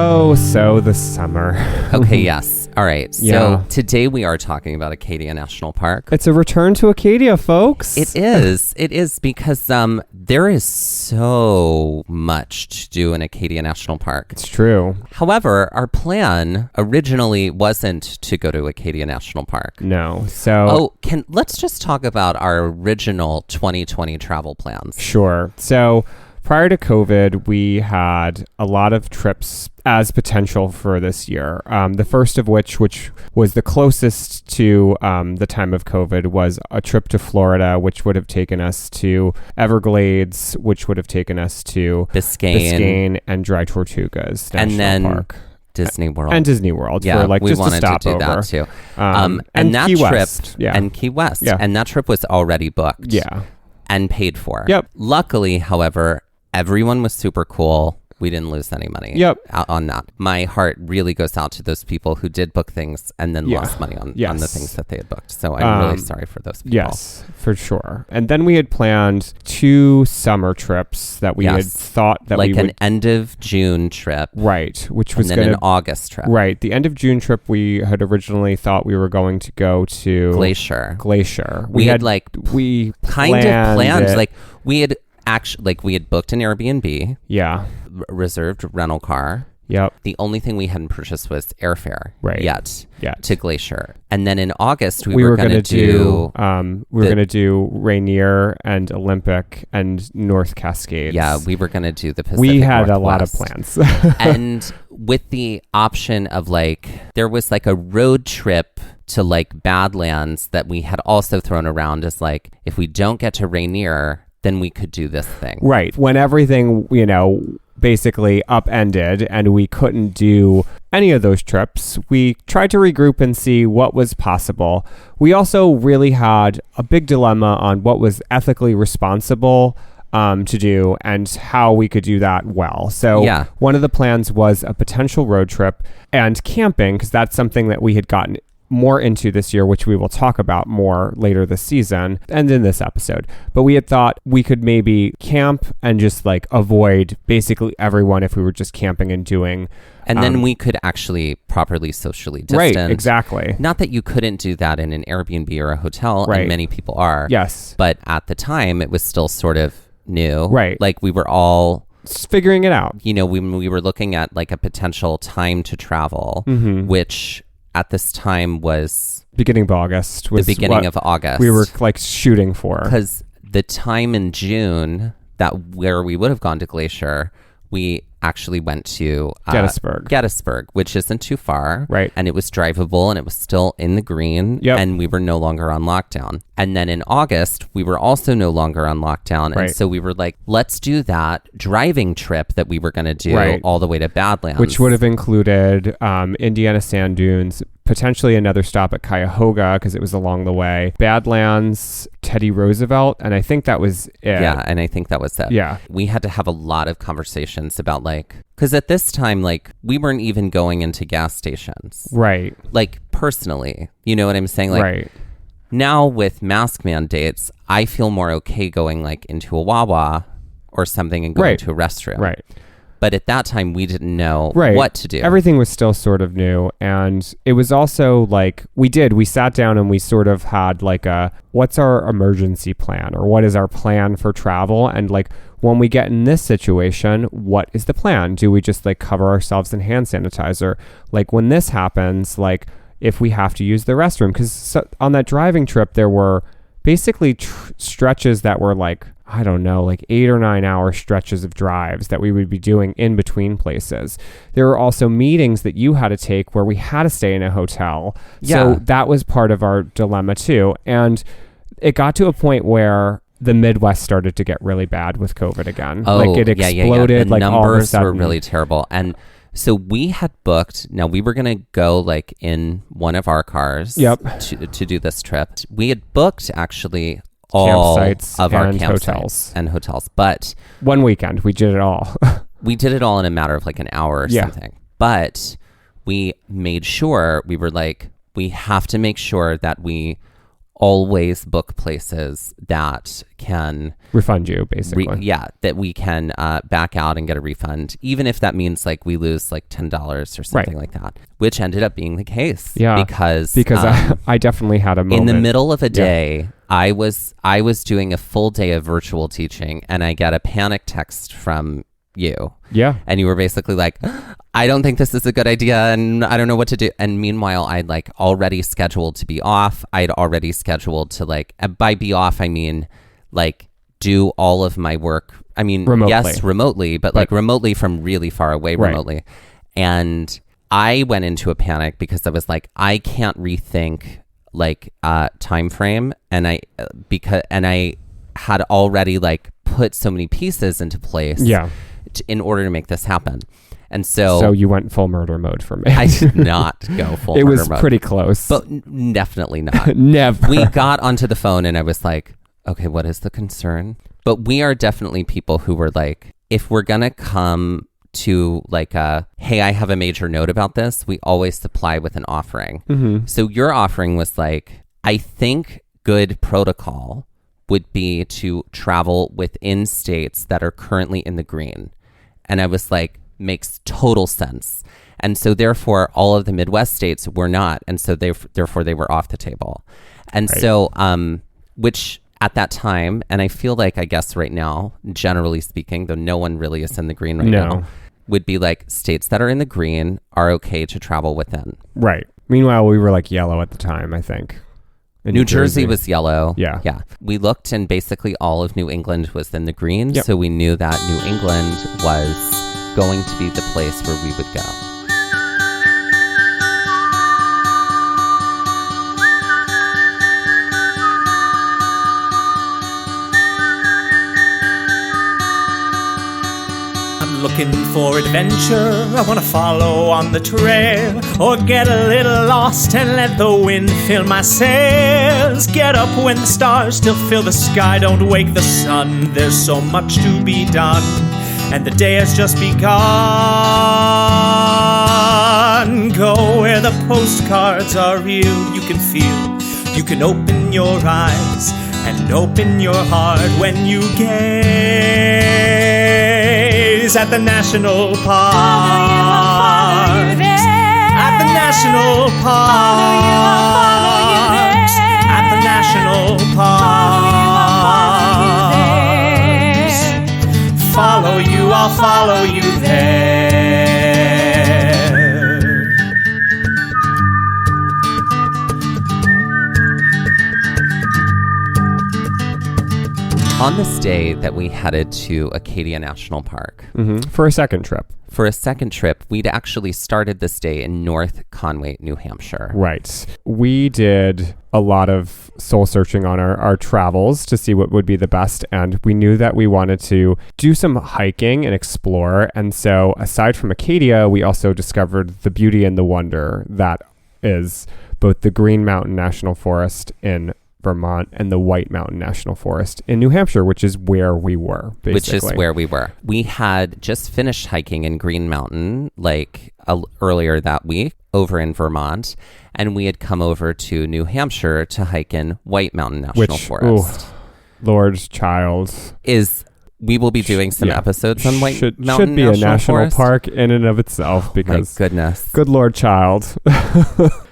Oh, so the summer. Okay, yes. All right. Yeah. So today we are talking about Acadia National Park. It's a return to Acadia, folks. It is. It is because there is so much to do in Acadia National Park. It's true. However, our plan originally wasn't to go to Acadia National Park. No. So let's just talk about our original 2020 travel plans. Sure. So prior to COVID, we had a lot of trips as potential for this year. The first of which was the closest to the time of COVID, was a trip to Florida, which would have taken us to Everglades, which would have taken us to Biscayne and Dry Tortugas National Park. Disney World. And Disney World. Yeah, for we just wanted a stop to do over. that too. And that Key trip, West. Yeah. And Key West. Yeah. And that trip was already booked. Yeah. And paid for. Yep. Luckily, however, everyone was super cool. We didn't lose any money on that. My heart really goes out to those people who did book things and then lost money on the things that they had booked. So I'm really sorry for those people. Yes, for sure. And then we had planned 2 summer trips that we had thought that we would... Like an end of June trip. Right, which was and then an August trip. Right. The end of June trip, we had originally thought we were going to go to... Glacier. We had planned like we had... Actually, we had booked an Airbnb. Yeah. Reserved rental car. Yep. The only thing we hadn't purchased was airfare. Right. Yet. To Glacier. And then in August, we were going to do... we were going to do Rainier and Olympic and North Cascades. Yeah, we were going to do the Pacific We had Northwest. a lot of plans. And with the option of there was a road trip to Badlands that we had also thrown around as if we don't get to Rainier, then we could do this thing. Right. When everything, basically upended and we couldn't do any of those trips, we tried to regroup and see what was possible. We also really had a big dilemma on what was ethically responsible to do and how we could do that well. So one of the plans was a potential road trip and camping, because that's something that we had gotten more into this year, which we will talk about more later this season and in this episode. But we had thought we could maybe camp and just avoid basically everyone if we were just camping and doing. And then we could actually properly socially distance. Right, exactly. Not that you couldn't do that in an Airbnb or a hotel, and many people are. Yes. But at the time, it was still sort of new. Right. We were all... figuring it out. When we were looking at a potential time to travel, which... at this time was... beginning of August. The beginning of August. We were shooting for. Because the time in June where we would have gone to Glacier, we actually went to... Gettysburg, which isn't too far. Right. And it was drivable and it was still in the green. Yep. And we were no longer on lockdown. And then in August, we were also no longer on lockdown. Right. And so we were let's do that driving trip that we were going to do all the way to Badlands. Which would have included Indiana Sand Dunes, potentially another stop at Cuyahoga because it was along the way, Badlands, Teddy Roosevelt, and I think that was it. Yeah, and I think that was it. Yeah. We had to have a lot of conversations about because at this time, we weren't even going into gas stations. Right. Personally, you know what I'm saying? Right. Now with mask mandates, I feel more okay going into a Wawa or something and going to a restroom. Right. But at that time, we didn't know what to do. Everything was still sort of new. And it was also we sat down and we sort of had what's our emergency plan, or what is our plan for travel? And when we get in this situation, what is the plan? Do we just cover ourselves in hand sanitizer? When this happens, if we have to use the restroom, because on that driving trip, there were basically stretches that were 8 or 9 hour stretches of drives that we would be doing in between places. There were also meetings that you had to take where we had to stay in a hotel. Yeah. So that was part of our dilemma too. And it got to a point where the Midwest started to get really bad with COVID again. It exploded. The numbers all of a sudden. were really terrible. And so we had booked, now we were going to go in one of our cars to do this trip. We had booked actually all campsites of our and campsites and hotels, but one weekend we did it all. We did it all in a matter of an hour or something. But we made sure we were we have to make sure that we always book places that can refund you, basically. That we can back out and get a refund, even if that means like we lose like $10 or something like that, which ended up being the case. Yeah, because I definitely had a moment. In the middle of a day, I was doing a full day of virtual teaching, and I get a panic text from you. Yeah. And you were basically like, I don't think this is a good idea, and I don't know what to do. And meanwhile, I'd like already scheduled to be off. I'd already scheduled to like, by be off, I mean like do all of my work. I mean, remotely. Yes, remotely, but like remotely from really far away, remotely. And I went into a panic because I was like, I can't rethink like time frame. And I had already like put so many pieces into place. Yeah. In order to make this happen. And so you went full murder mode for me. I did not go full murder mode. It was pretty close. But definitely not. Never. We got onto the phone and I was like, okay, what is the concern? But we are definitely people who were like, if we're going to come to like hey, I have a major note about this, we always supply with an offering. Mm-hmm. So your offering was like, I think good protocol would be to travel within states that are currently in the green. And I was like, makes total sense. And so therefore, all of the Midwest states were not. And so therefore, they were off the table. And so, which at that time, and I feel like, I guess right now, generally speaking, though no one really is in the green right now, would be like states that are in the green are okay to travel within. Right. Meanwhile, we were like yellow at the time, I think. New Jersey was yellow. Yeah. We looked and basically all of New England was in the green. Yep. So we knew that New England was going to be the place where we would go. Looking for adventure, I want to follow on the trail, or get a little lost and let the wind fill my sails. Get up when the stars still fill the sky, don't wake the sun. There's so much to be done, and the day has just begun. Go where the postcards are real, you can feel. You can open your eyes and open your heart when you gaze at the National Park. At the National Park. At the National Park. Follow you, I'll follow you there. On this day that we headed to Acadia National Park. Mm-hmm. For a second trip, we'd actually started this day in North Conway, New Hampshire. Right. We did a lot of soul searching on our travels to see what would be the best. And we knew that we wanted to do some hiking and explore. And so aside from Acadia, we also discovered the beauty and the wonder that is both the Green Mountain National Forest in Vermont and the White Mountain National Forest in New Hampshire, which is where we were, basically. We had just finished hiking in Green Mountain earlier that week over in Vermont, and we had come over to New Hampshire to hike in White Mountain National Forest. Lord's child. We will be doing some episodes on White Mountain National Forest. Should be a national park in and of itself because, my goodness, good Lord child.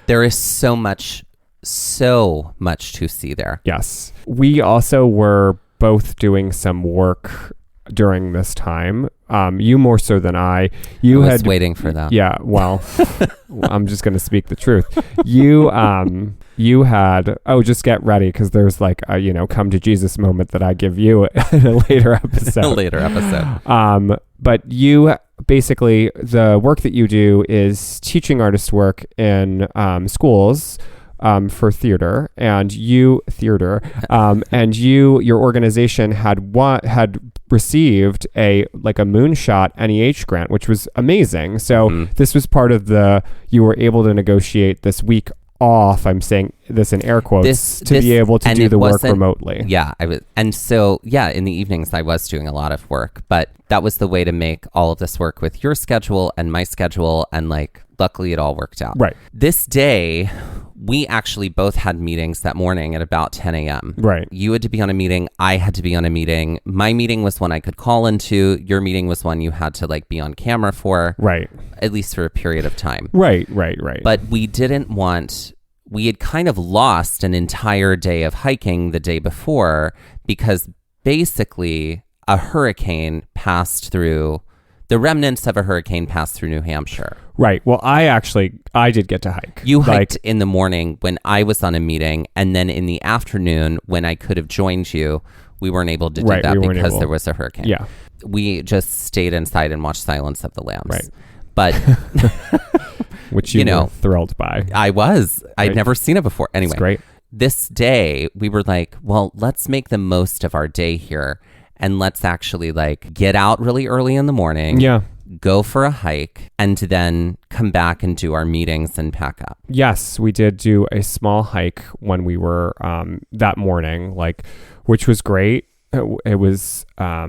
There is so much to see there. Yes. We also were both doing some work during this time. You more so than I. I was waiting for that. Yeah, well, I'm just going to speak the truth. You had, just get ready because there's like a, come to Jesus moment that I give you in a later episode. But you basically, the work that you do is teaching artist work in schools for theater, and your organization had received a moonshot NEH grant, which was amazing. So this was part of you were able to negotiate this week off. I'm saying this in air quotes, to be able to do the work remotely. Yeah. And so, in the evenings I was doing a lot of work, but that was the way to make all of this work with your schedule and my schedule. And like, luckily it all worked out. Right. This day, we actually both had meetings that morning at about 10 a.m. Right. You had to be on a meeting. I had to be on a meeting. My meeting was one I could call into. Your meeting was one you had to like be on camera for. Right. At least for a period of time. Right. But we had kind of lost an entire day of hiking the day before because basically the remnants of a hurricane passed through New Hampshire. Right. Well, I did get to hike. You hiked in the morning when I was on a meeting, and then in the afternoon when I could have joined you, we weren't able to do that because there was a hurricane. Yeah. We just stayed inside and watched Silence of the Lambs. Right. But which you were thrilled by. I was. I'd never seen it before. Anyway, it's great. This day we were like, well, let's make the most of our day here. And let's actually like get out really early in the morning. Yeah. Go for a hike and then come back and do our meetings and pack up. Yes, we did do a small hike when we were that morning, which was great. It was a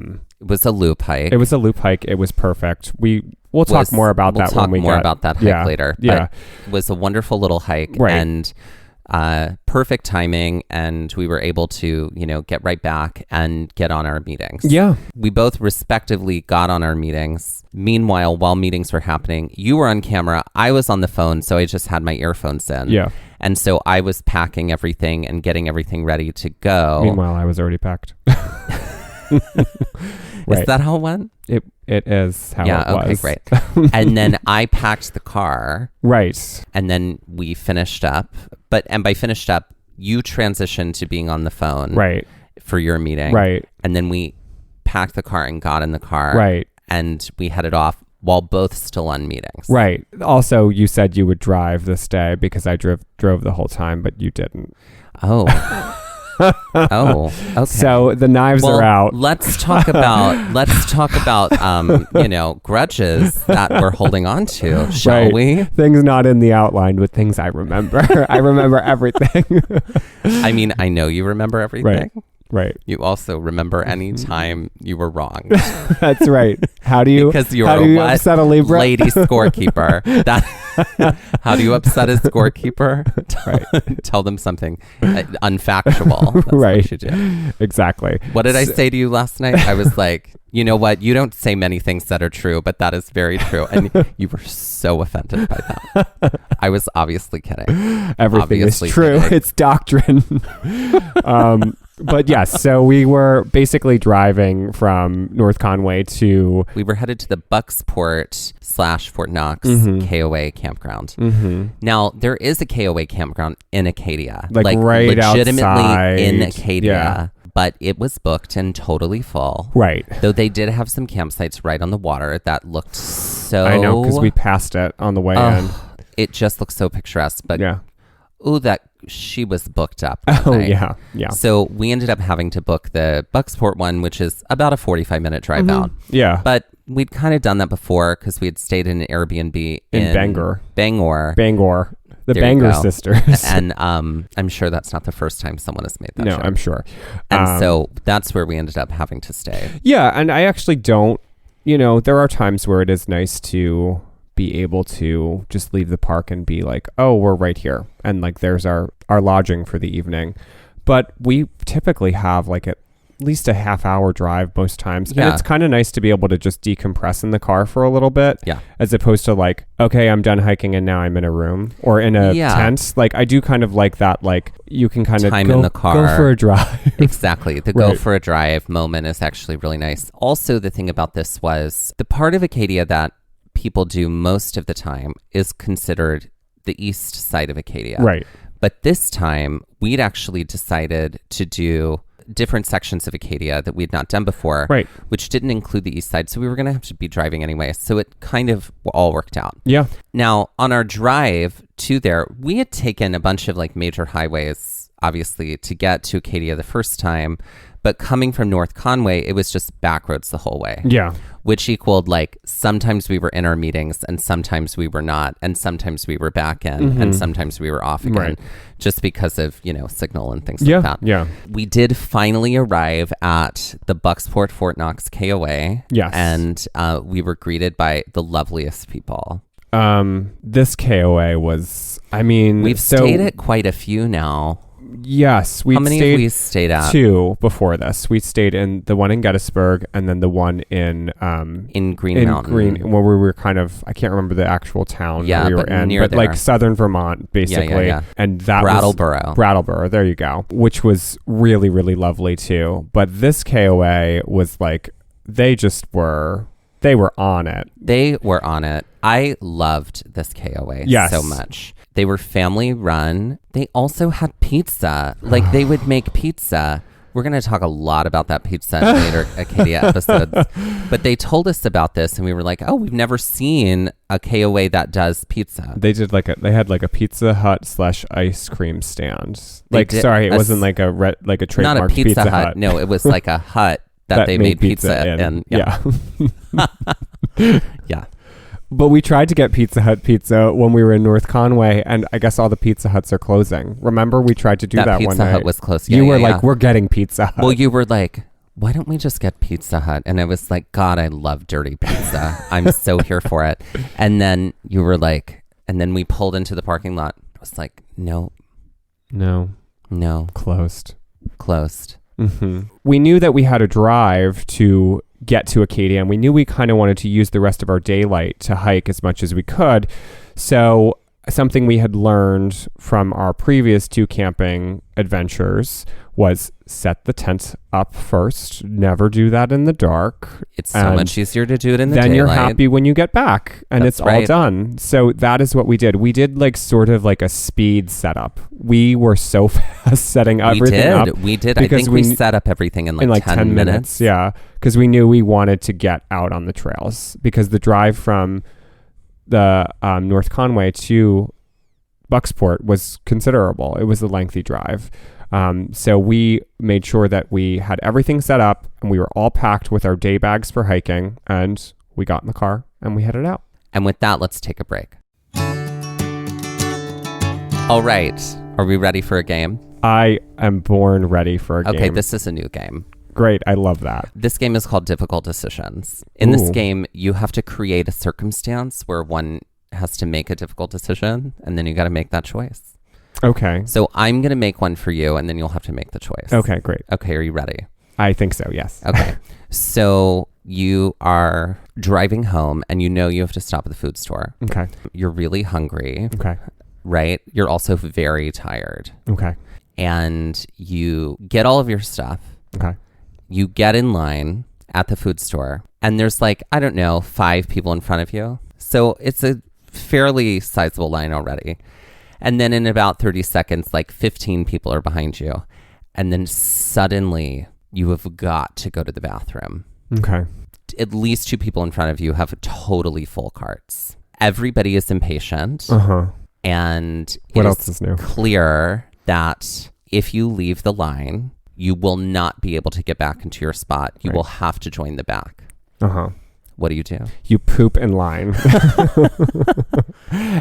loop hike. It was a loop hike. It was perfect. We'll talk more about that when we talk more about that hike later. Yeah. But it was a wonderful little hike. Right. And perfect timing, and we were able to, get right back and get on our meetings. Yeah. We both respectively got on our meetings. Meanwhile, while meetings were happening, you were on camera, I was on the phone, so I just had my earphones in. Yeah. And so I was packing everything and getting everything ready to go. Meanwhile, I was already packed. Right. Is that how it went? It is how it was. Okay, great. And then I packed the car. Right. And then we finished up. And by finished up, you transitioned to being on the phone. Right. For your meeting. Right. And then we packed the car and got in the car. Right. And we headed off while both still on meetings. Right. Also, you said you would drive this day because I drove the whole time, but you didn't. Oh. Oh, okay. So the knives are out. Let's talk about grudges that we're holding on to, shall we? Things not in the outline, but things I remember. I remember everything. I mean, I know you remember everything. Right. You also remember any time you were wrong. That's right. How do you? Because you upset a Libra? Lady scorekeeper. How do you upset a scorekeeper? Right. Tell them something unfactual. That's right. What you do. Exactly. What did I say to you last night? I was like, you know what? You don't say many things that are true, but that is very true. And you were so offended by that. I was obviously kidding. Everything is true. Kidding. It's doctrine. But yes, so we were basically driving from North Conway to... We were headed to the Bucksport / Fort Knox KOA campground. Mm-hmm. Now, there is a KOA campground in Acadia. Like right legitimately outside. In Acadia. Yeah. But it was booked and totally full. Right. Though they did have some campsites right on the water that looked so... I know, because we passed it on the way in. It just looked so picturesque. But yeah. Ooh, that she was booked up. Yeah. So we ended up having to book the Bucksport one, which is about a 45-minute drive out. Yeah. But we'd kind of done that before because we had stayed in an Airbnb in Bangor. The There Bangor sisters. And I'm sure that's not the first time someone has made that No, trip. I'm sure. And so that's where we ended up having to stay. Yeah, and I actually don't, there are times where it is nice to be able to just leave the park and be like, oh, we're right here. And like, there's our lodging for the evening. But we typically have like at least a half-hour drive most times. Yeah. And it's kind of nice to be able to just decompress in the car for a little bit. Yeah. As opposed to like, okay, I'm done hiking and now I'm in a room or in a tent. Like, I do kind of like that. Like, you can kind of time in the car. Go for a drive. Exactly. The go for a drive moment is actually really nice. Also, the thing about this was the part of Acadia that people do most of the time is considered the east side of Acadia. Right. But this time, we'd actually decided to do different sections of Acadia that we had not done before, right, which didn't include the east side. So we were going to have to be driving anyway. So it kind of all worked out. Yeah. Now, on our drive to there, we had taken a bunch of like major highways obviously, to get to Acadia the first time. But coming from North Conway, it was just back roads the whole way. Yeah. Which equaled like sometimes we were in our meetings and sometimes we were not. And sometimes we were back in and sometimes we were off again just because of, signal and things like that. Yeah. We did finally arrive at the Bucksport Fort Knox KOA. Yes. And we were greeted by the loveliest people. This KOA was, we've stayed at quite a few now. Yes, How many have we stayed at? 2 before this. We stayed in the one in Gettysburg and then the one in Green Mountain. Where we were kind of, I can't remember the actual town we were in, near but there. like southern Vermont, basically. Yeah. And that Brattleboro, there you go, which was really, really lovely too. But this KOA was like, they were on it. They were on it. I loved this KOA so much. They were family run. They also had pizza. Like they would make pizza. We're going to talk a lot about that pizza in later Acadia episodes. But they told us about this and we were like, oh, we've never seen a KOA that does pizza. They did they had like a Pizza Hut / ice cream stand. It wasn't like a trademark not a Pizza Hut. No, it was like a hut that they made pizza in. Yeah. Yeah. But we tried to get Pizza Hut pizza when we were in North Conway, and I guess all the Pizza Huts are closing. Remember, we tried to do that one night. Pizza Hut was closed. You were like, we're getting Pizza Hut. Well, you were like, why don't we just get Pizza Hut? And I was like, God, I love dirty pizza. I'm so here for it. And then you were like, and then we pulled into the parking lot. I was like, no. Closed. Mm-hmm. We knew that we had a drive to get to Acadia, and we knew we kind of wanted to use the rest of our daylight to hike as much as we could. So something we had learned from our previous 2 camping adventures was set the tent up first. Never do that in the dark. It's so much easier to do it in the daylight. Then you're happy when you get back and it's all done. So that is what we did. We did like sort of like a speed setup. We were so fast setting everything up. We did. I think we set up everything in like 10 minutes. Yeah. Because we knew we wanted to get out on the trails because the drive from the North Conway to Bucksport was considerable. It was a lengthy drive. So we made sure that we had everything set up and we were all packed with our day bags for hiking, and we got in the car and we headed out. And with that, let's take a break. All right. Are we ready for a game? I am born ready for a game. Okay, this is a new game. Great. I love that. This game is called Difficult Decisions. In this game, you have to create a circumstance where one has to make a difficult decision, and then you got to make that choice. Okay. So I'm going to make one for you, and then you'll have to make the choice. Okay, great. Okay, are you ready? I think so, yes. Okay. So you are driving home, and you know you have to stop at the food store. Okay. You're really hungry. Okay. Right? You're also very tired. Okay. And you get all of your stuff. Okay. You get in line at the food store, and there's 5 people in front of you. So it's a fairly sizable line already. And then in about 30 seconds, 15 people are behind you. And then suddenly you have got to go to the bathroom. Okay. At least 2 people in front of you have totally full carts. Everybody is impatient. Uh-huh. And what else is new? Clear that if you leave the line, you will not be able to get back into your spot. You will have to join the back. Uh-huh. What do? You poop in line.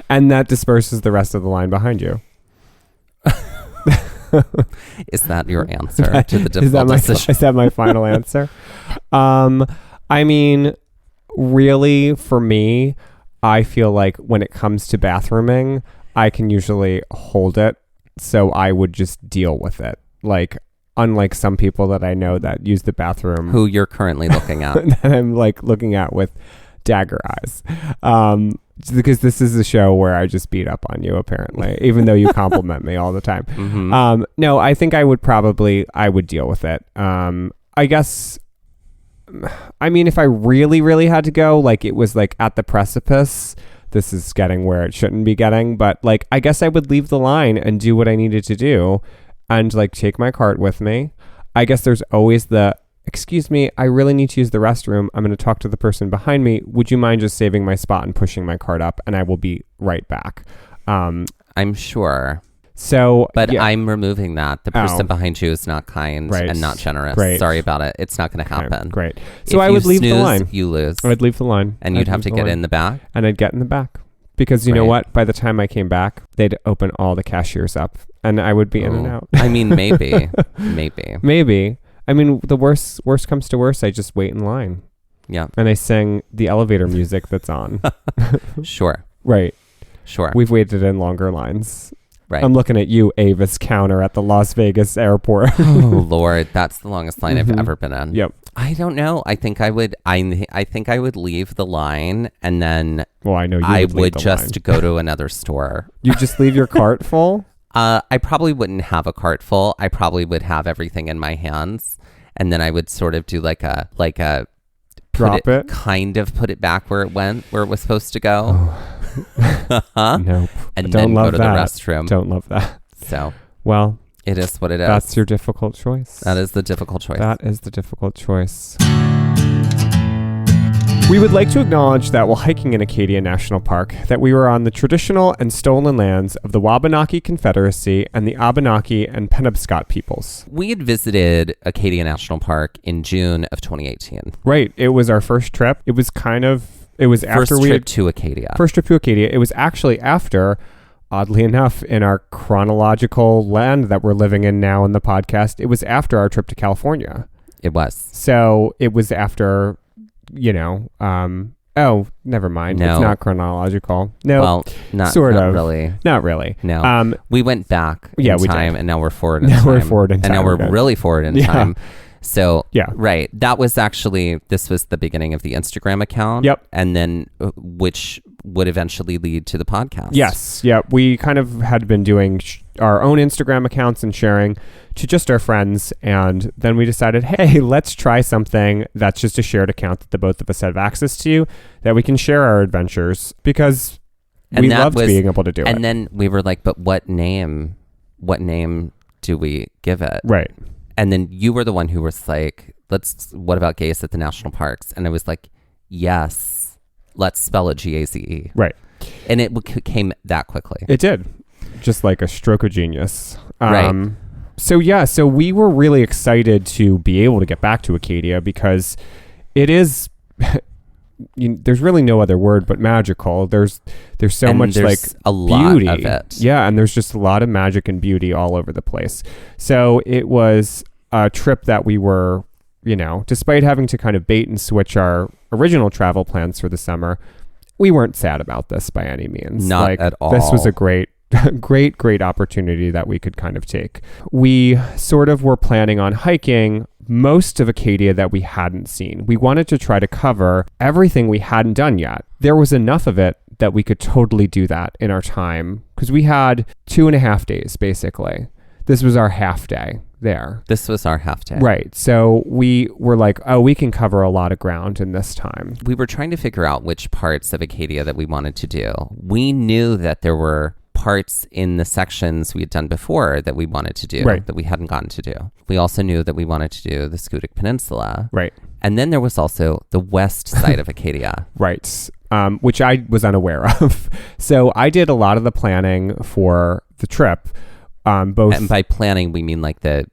And that disperses the rest of the line behind you. Is that your answer to the difficult decision? Is that my final answer? Really, for me, I feel like when it comes to bathrooming, I can usually hold it. So I would just deal with it. Unlike some people that I know that use the bathroom. Who you're currently looking at. That I'm looking at with dagger eyes. Because this is a show where I just beat up on you, apparently, even though you compliment me all the time. Mm-hmm. No, I think I would deal with it. I guess, if I really, really had to go, it was at the precipice, this is getting where it shouldn't be getting, but I guess I would leave the line and do what I needed to do. And take my cart with me. I guess there's always excuse me, I really need to use the restroom. I'm going to talk to the person behind me. Would you mind just saving my spot and pushing my cart up? And I will be right back. I'm sure. So, but I'm removing that. The person behind you is not kind and not generous. Great. Sorry about it. It's not going to happen. Okay, great. So I would leave the line. You lose. I would leave the line. And you'd have to get in the back? And I'd get in the back. Because you know what? By the time I came back, they'd open all the cashiers up and I would be in and out. I mean, maybe. Maybe. I mean, the worst comes to worst, I just wait in line. Yeah. And I sing the elevator music that's on. Sure. Right. Sure. We've waited in longer lines. Right. I'm looking at you, Avis counter at the Las Vegas airport. Oh Lord, that's the longest line I've ever been in. Yep. I don't know. I think I would. I think I would leave the line, and then. Well, I know you. I would just go to another store. You just leave your cart full? I probably wouldn't have a cart full. I probably would have everything in my hands, and then I would sort of do like a drop it, kind of put it back where it was supposed to go. Nope. And then go to the restroom. Don't love that. So, well, it is what it is. That's your difficult choice. That is the difficult choice. That is the difficult choice. We would like to acknowledge that while hiking in Acadia National Park, that we were on the traditional and stolen lands of the Wabanaki Confederacy and the Abenaki and Penobscot peoples. We had visited Acadia National Park in June of 2018. Right. It was our first trip. It was after first trip to Acadia. First trip to Acadia. It was actually after, oddly enough, in our chronological land that we're living in now in the podcast, it was after our trip to California. It was. So it was after, never mind. No. It's not chronological. No. Well, not really. Not really. No. We went back in time, and now we're forward in time. Now we're forward in time. And now we're really forward in time. So, yeah. Right. That was actually, this was the beginning of the Instagram account. Yep. And then, which would eventually lead to the podcast. Yes. Yeah. We kind of had been doing our own Instagram accounts and sharing to just our friends. And then we decided, hey, let's try something that's just a shared account that the both of us have access to, that we can share our adventures, because we loved being able to do it. And then we were like, but what name do we give it? Right. And then you were the one who was like, what about Gaze at the National Parks? And I was like, yes, let's spell it Gaze. Right. And it came that quickly. It did. Just like a stroke of genius. Right. So we were really excited to be able to get back to Acadia, because it is, there's really no other word but magical. There's so much like a lot beauty of it. Yeah, and there's just a lot of magic and beauty all over the place. So it was a trip that we were, despite having to kind of bait and switch our original travel plans for the summer, we weren't sad about this by any means. Not at all. This was a great opportunity that we could kind of take. We sort of were planning on hiking most of Acadia that we hadn't seen. We wanted to try to cover everything we hadn't done yet. There was enough of it that we could totally do that in our time, because we had 2.5 days, basically. This was our half day there. This was our half day. Right. So we were like, we can cover a lot of ground in this time. We were trying to figure out which parts of Acadia that we wanted to do. We knew that there were parts in the sections we had done before that we wanted to do, that we hadn't gotten to do. We also knew that we wanted to do the Schoodic Peninsula. Right. And then there was also the west side of Acadia. Right. Which I was unaware of. So I did a lot of the planning for the trip. Both, and by planning, we mean like the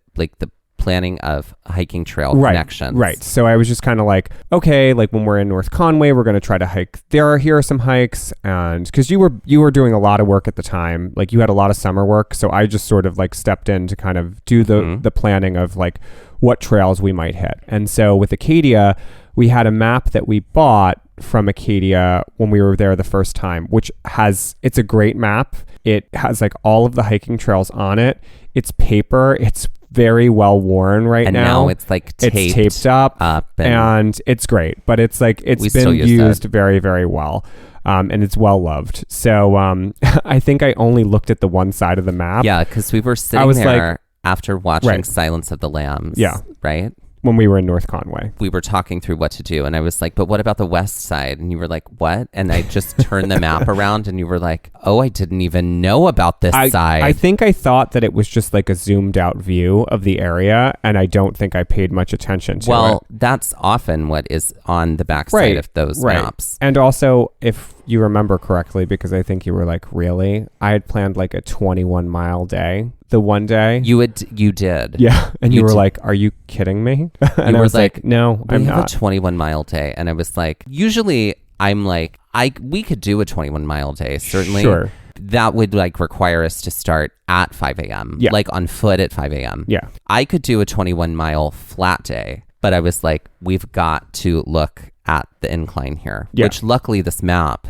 planning of hiking trail connections. Right. So I was just kind of like, okay, like when we're in North Conway, we're going to try to hike there. Here are some hikes. And because you were doing a lot of work at the time, like you had a lot of summer work. So I just sort of like stepped in to kind of do the planning of like what trails we might hit. And so with Acadia, we had a map that we bought from Acadia when we were there the first time, it's a great map. It has like all of the hiking trails on it. It's paper. It's very well worn right now. And now it's like taped up and it's great, but it's like it's been used very, very well. And it's well loved. So I think I only looked at the one side of the map. Yeah, because we were sitting there after watching Silence of the Lambs. Yeah. Right? When we were in North Conway. We were talking through what to do, and I was like, but what about the west side? And you were like, what? And I just turned the map around, and you were like, oh, I didn't even know about this side. I think I thought that it was just like a zoomed out view of the area, and I don't think I paid much attention to it. Well, that's often what is on the backside of those maps. And also, if you remember correctly, because I think you were like, really? I had planned like a 21-mile day. The one day. You did. Yeah. And you were like, are you kidding me? And I was like, no, I'm not. We have a 21-mile day. And I was like, usually I'm like, we could do a 21-mile day, certainly. Sure. That would like require us to start at 5 a.m. Yeah. Like on foot at 5 a.m. Yeah. I could do a 21-mile flat day, but I was like, we've got to look at the incline here, which luckily this map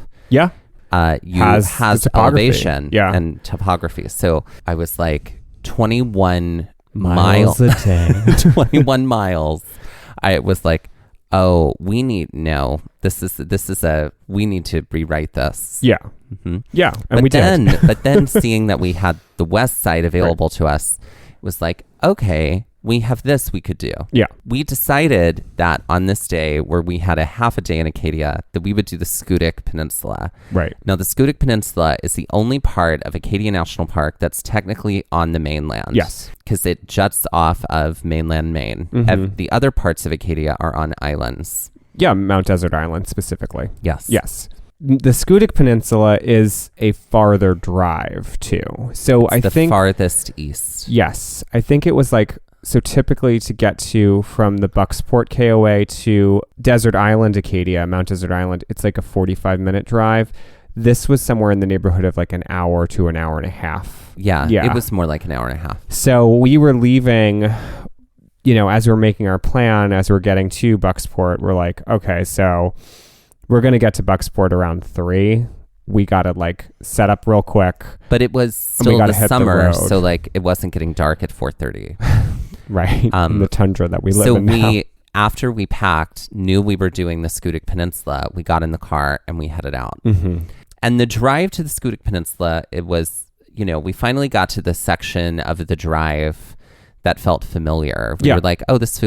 has elevation and topography. So I was like, 21 miles a day. 21 miles. I was like, oh, we need to rewrite this. Yeah. Mm-hmm. Yeah. And but then seeing that we had the west side available to us, it was like, okay, we have this we could do. Yeah. We decided that on this day where we had a half a day in Acadia, that we would do the Schoodic Peninsula. Right. Now, the Schoodic Peninsula is the only part of Acadia National Park that's technically on the mainland. Yes. Because it juts off of mainland Maine. Mm-hmm. The other parts of Acadia are on islands. Yeah, Mount Desert Island specifically. Yes. Yes. The Schoodic Peninsula is a farther drive too. So it's the farthest east. Yes. I think it was like, so typically to get to from the Bucksport KOA to Desert Island, Acadia, Mount Desert Island, it's like a 45-minute drive. This was somewhere in the neighborhood of like an hour to an hour and a half. Yeah. It was more like an hour and a half. So we were leaving, as we were making our plan, as we're getting to Bucksport, we're like, okay, so we're going to get to Bucksport around 3. We got to like set up real quick. But it was still the summer, so like it wasn't getting dark at 4:30. Right. In the tundra that we live in now. So after we packed, knew we were doing the Schoodic Peninsula, we got in the car and we headed out. Mm-hmm. And the drive to the Schoodic Peninsula, it was, we finally got to the section of the drive that felt familiar. We were like, oh, this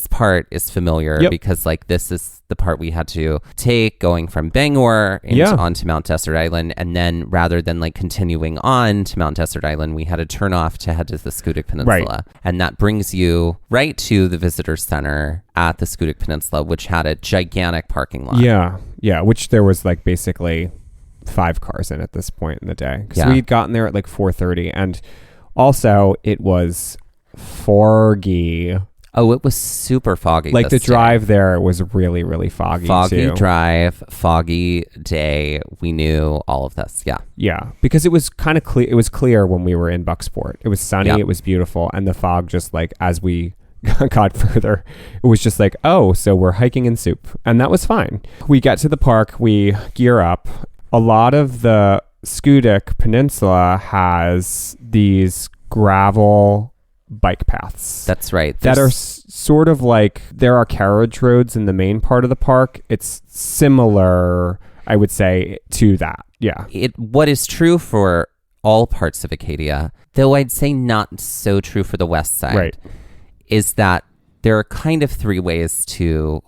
part is familiar because like this is the part we had to take going from Bangor onto Mount Desert Island. And then rather than like continuing on to Mount Desert Island, we had to turn off to head to the Schoodic Peninsula. Right. And that brings you right to the visitor center at the Schoodic Peninsula, which had a gigantic parking lot. Yeah. Yeah. Which there was like basically 5 cars in at this point in the day. Because we'd gotten there at like 4:30. And also it was foggy. Oh, it was super foggy. Like the drive there was really, really foggy. Foggy drive, foggy day. We knew all of this. Yeah. Yeah. Because it was kind of clear. It was clear when we were in Bucksport. It was sunny. It was beautiful. And the fog just like as we got further, it was just like, oh, so we're hiking in soup. And that was fine. We get to the park. We gear up. A lot of the Schoodic Peninsula has these gravel bike paths. That's right. That are sort of like, there are carriage roads in the main part of the park. It's similar, I would say, to that. Yeah. What is true for all parts of Acadia, though I'd say not so true for the west side, is that there are kind of 3 ways to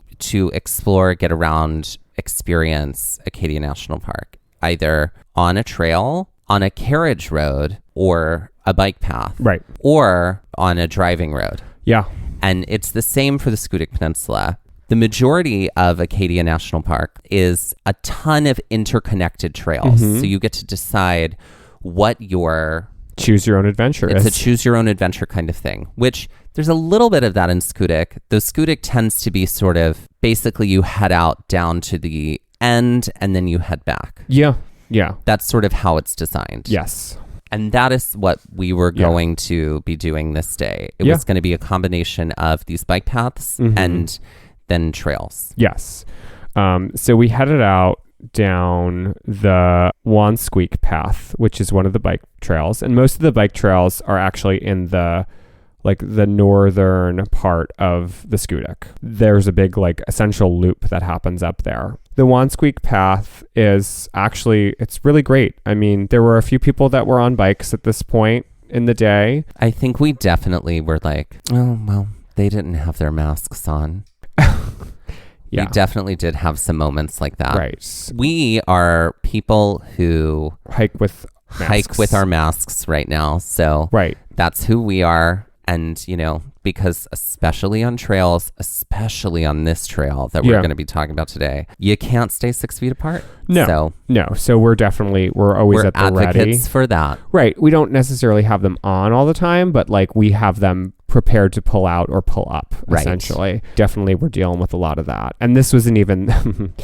explore, get around, experience Acadia National Park. Either on a trail, on a carriage road, or a bike path. Right. Or on a driving road. Yeah. And it's the same for the Schoodic Peninsula. The majority of Acadia National Park is a ton of interconnected trails. Mm-hmm. So you get to decide what your... choose your own adventure is. It's a choose your own adventure kind of thing, which there's a little bit of that in Schoodic. The Schoodic tends to be sort of, basically you head out down to the end and then you head back. Yeah. Yeah. That's sort of how it's designed. Yes. And that is what we were going to be doing this day. It was going to be a combination of these bike paths and then trails. Yes. So we headed out down the Wansqueak path, which is one of the bike trails. And most of the bike trails are actually in the northern part of the Schoodic. There's a big essential loop that happens up there. The Wansqueak path is actually, it's really great. I mean, there were a few people that were on bikes at this point in the day. I think we definitely were like, oh, well, they didn't have their masks on. Yeah. We definitely did have some moments like that. Right. We are people who hike with our masks right now. So right. That's who we are. And, you know, because especially on trails, especially on this trail that we're going to be talking about today, you can't stay 6 feet apart. No. So we're always at the ready. We're advocates for that. Right. We don't necessarily have them on all the time, but like we have them prepared to pull out or pull up, essentially. Definitely we're dealing with a lot of that. And this wasn't even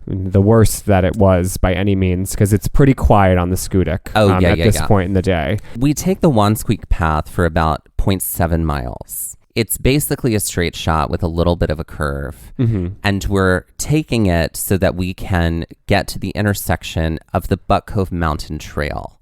the worst that it was by any means, because it's pretty quiet on the Schoodic at this point in the day. We take the Wansqueak path for about 0.7 miles. It's basically a straight shot with a little bit of a curve. And we're taking it so that we can get to the intersection of the Buck Cove Mountain Trail.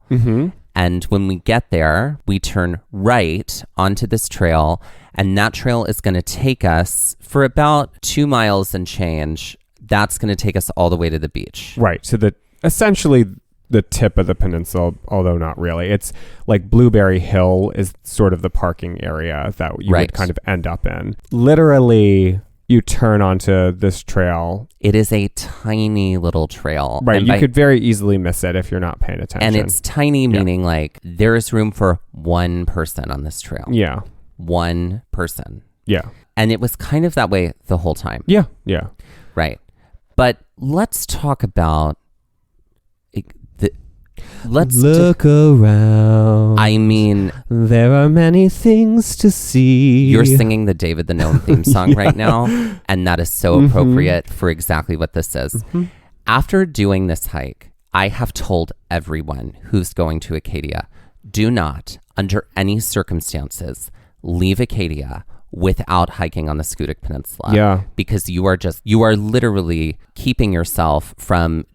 And when we get there, we turn right onto this trail, and that trail is going to take us for about 2 miles and change. That's going to take us all the way to the beach. Right. So essentially the tip of the peninsula, although not really. It's like Blueberry Hill is sort of the parking area that you would kind of end up in. Literally, you turn onto this trail. It is a tiny little trail. Right. You could very easily miss it if you're not paying attention. And it's tiny, meaning like there is room for one person on this trail. Yeah. One person. Yeah. And it was kind of that way the whole time. Yeah. Right. But let's talk about look around. I mean, there are many things to see. You're singing the David the Gnome theme song right now, and that is so appropriate for exactly what this is. After doing this hike, I have told everyone who's going to Acadia, do not, under any circumstances, leave Acadia without hiking on the Schoodic Peninsula. Yeah. Because you are literally keeping yourself from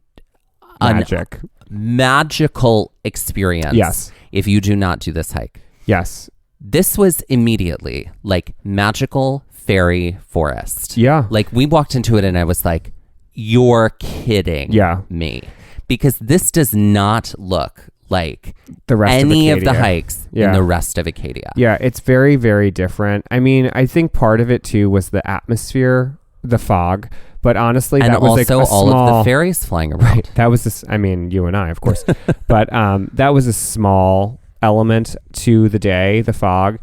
magical experience. Yes. If you do not do this hike. Yes. This was immediately like magical fairy forest. Yeah. Like we walked into it and I was like, you're kidding me. Because this does not look like the rest any of the hikes in the rest of Acadia. Yeah, it's very, very different. I mean, I think part of it too was the atmosphere, the fog, but honestly, and that was like also all of the fairies flying around. Right. That was this. I mean, you and I, of course, but that was a small element to the day, the fog,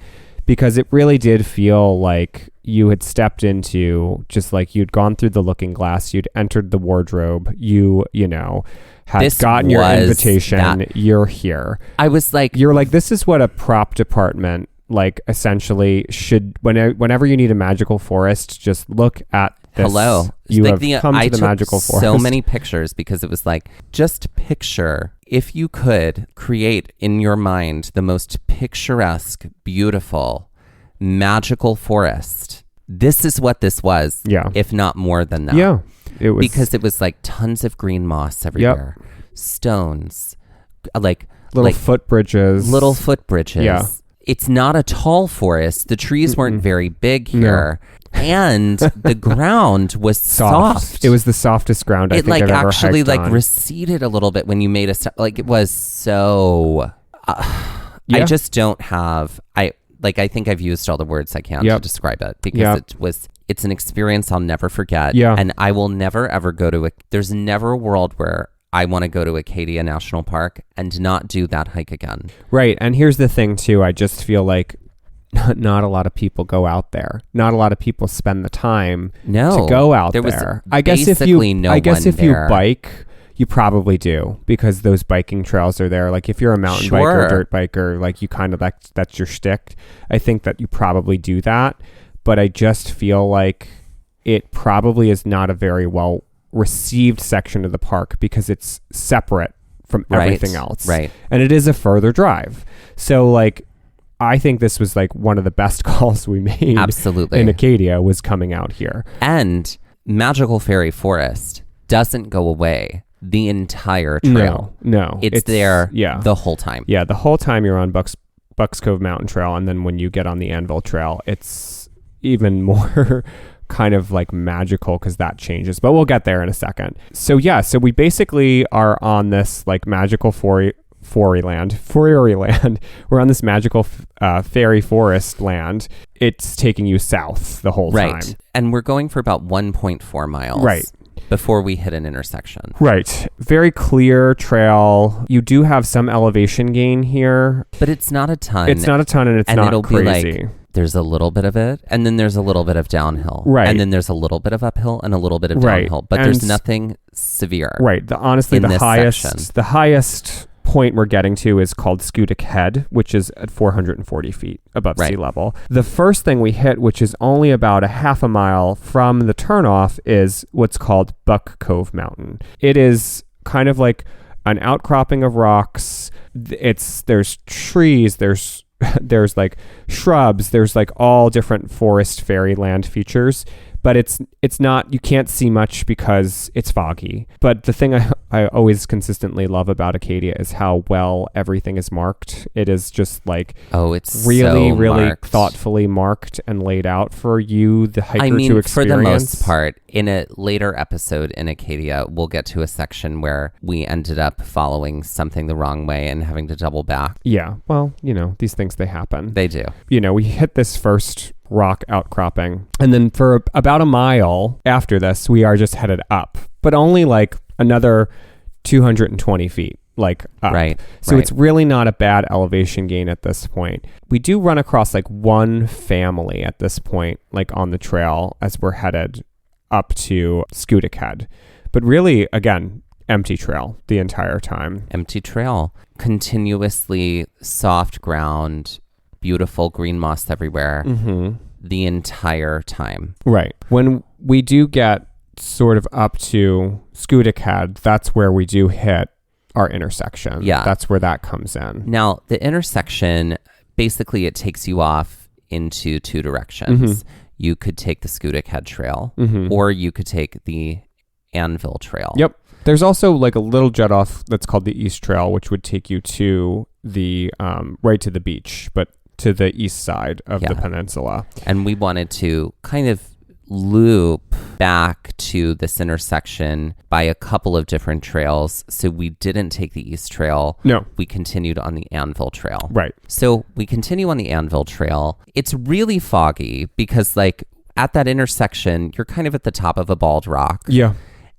because it really did feel like you had stepped into just like you'd gone through the looking glass, you'd entered the wardrobe, you know. Had gotten your invitation, you're here. I was like... You're like, this is what a prop department, like, essentially should... Whenever you need a magical forest, just look at this. Hello. You have come to the magical forest. So many pictures because it was like, just picture, if you could create in your mind the most picturesque, beautiful, magical forest. This is what this was. Yeah. If not more than that. Yeah. It was, because it was like tons of green moss everywhere, stones, like little footbridges. Yeah. It's not a tall forest. The trees weren't very big here. No. And the ground was soft. It was the softest ground I think I've ever hiked on. Actually receded a little bit when you made a step. Like it was so... I just don't have... I think I've used all the words I can to describe it because it's an experience I'll never forget. Yeah. And I will never, ever go to there's never a world where I want to go to Acadia National Park and not do that hike again. Right. And here's the thing too. I just feel like not a lot of people go out there. Not a lot of people spend the time to go out there. I guess if you bike, you probably do, because those biking trails are there. Like if you're a mountain biker, dirt biker, like you kind of that's your shtick. I think that you probably do that. But I just feel like it probably is not a very well received section of the park because it's separate from everything else. Right. And it is a further drive. So like, I think this was like one of the best calls we made. Absolutely. In Acadia was coming out here. And Magical Fairy Forest doesn't go away the entire trail. No. It's there the whole time. Yeah. The whole time you're on Bucks Cove Mountain Trail. And then when you get on the Anvil Trail, it's even more kind of like magical because that changes, but we'll get there in a second. So we basically are on this like magical Fairyland. We're on this magical fairy forest land. It's taking you south the whole time. And we're going for about 1.4 miles. Right. before we hit an intersection. Right. Very clear trail. You do have some elevation gain here. But it's not a ton. It's not a ton, and it's not it'll crazy. Be like, there's a little bit of it, and then there's a little bit of downhill. Right. And then there's a little bit of uphill and a little bit of downhill. But there's nothing severe. Right. The highest point we're getting to is called Schoodic Head, which is at 440 feet above sea level. The first thing we hit, which is only about a half a mile from the turnoff, is what's called Buck Cove Mountain. It is kind of like an outcropping of rocks. There's trees, there's like shrubs, there's like all different forest fairyland features. But it's not, you can't see much because it's foggy. But the thing I always consistently love about Acadia is how well everything is marked. It is just like, it's really, so really marked. Thoughtfully marked and laid out for you, the hiker, to experience. For the most part, in a later episode in Acadia, we'll get to a section where we ended up following something the wrong way and having to double back. Yeah, well, these things, they happen. They do. We hit this first rock outcropping, and then for about a mile after this, we are just headed up, but only like another 220 feet, like up. Right. So it's really not a bad elevation gain at this point. We do run across like one family at this point, like on the trail as we're headed up to Schoodic Head, but really, again, empty trail the entire time. Empty trail, continuously soft ground, beautiful green moss everywhere, the entire time. Right. When we do get sort of up to Schoodic Head, that's where we do hit our intersection. Yeah. That's where that comes in. Now, the intersection, basically it takes you off into two directions. You could take the Schoodic Head Trail, or you could take the Anvil Trail. Yep. There's also like a little jet off that's called the East Trail, which would take you to the right to the beach, but to the east side of the peninsula. And we wanted to kind of loop back to this intersection by a couple of different trails. So we didn't take the East Trail. No. We continued on the Anvil Trail. Right. So we continue on the Anvil Trail. It's really foggy because like at that intersection, you're kind of at the top of a bald rock. Yeah.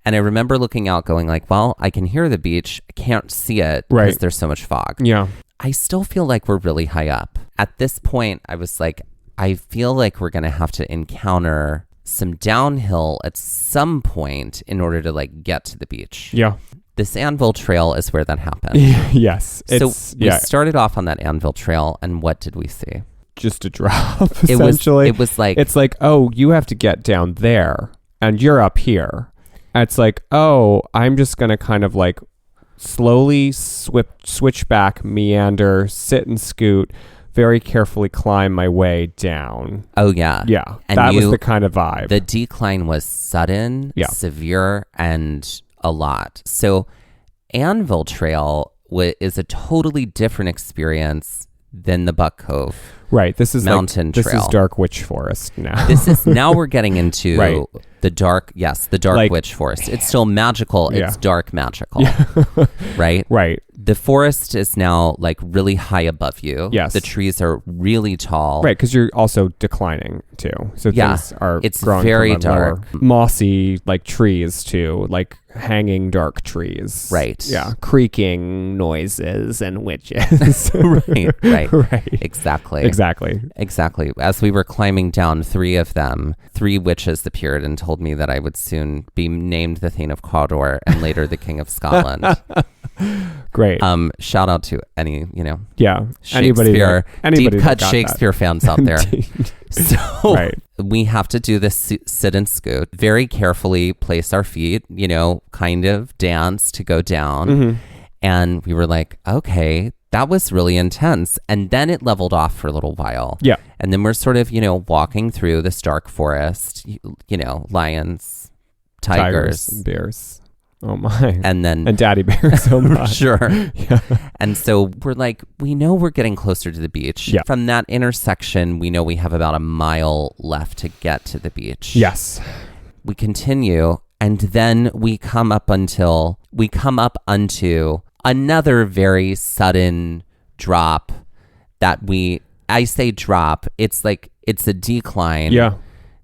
And I remember looking out going like, well, I can hear the beach. I can't see it because there's so much fog. Yeah. I still feel like we're really high up. At this point, I was like, I feel like we're going to have to encounter some downhill at some point in order to like get to the beach. Yeah. This Anvil Trail is where that happened. Yes. So we started off on that Anvil Trail, and what did we see? Just a drop, essentially. It was like... It's like, oh, you have to get down there, and you're up here. And it's like, oh, I'm just going to kind of like slowly switch back, meander, sit and scoot, very carefully climb my way down. Oh, yeah. Yeah. And that was the kind of vibe. The decline was sudden, severe, and a lot. So Anvil Trail is a totally different experience than the Buck Cove. Right. This is mountain trail. This is dark witch forest now. Now we're getting into the dark like, witch forest. It's still magical. Yeah. It's dark magical. Yeah. Right? Right. The forest is now like really high above you. Yes. The trees are really tall. Right, because you're also declining too. So things are it's growing very from dark. Lower, mossy like trees too, like hanging dark trees. Right. Yeah. Creaking noises and witches. Right. Right. Exactly. As we were climbing down, three witches appeared and told me that I would soon be named the Thane of Cawdor and later the King of Scotland. Great. Shout out to any, Shakespeare, anybody deep cut Shakespeare that. Fans out there. So we have to do this sit and scoot, very carefully place our feet, kind of dance to go down. And we were like, okay, that was really intense. And then it leveled off for a little while. Yeah. And then we're sort of, walking through this dark forest, lions, tigers and bears. Oh my. And daddy bears. Oh my. Sure. Yeah. And so we're like, we know we're getting closer to the beach. Yeah. From that intersection, we know we have about a mile left to get to the beach. Yes. We continue, and then we come up onto another very sudden drop I say drop, it's like, it's a decline. Yeah.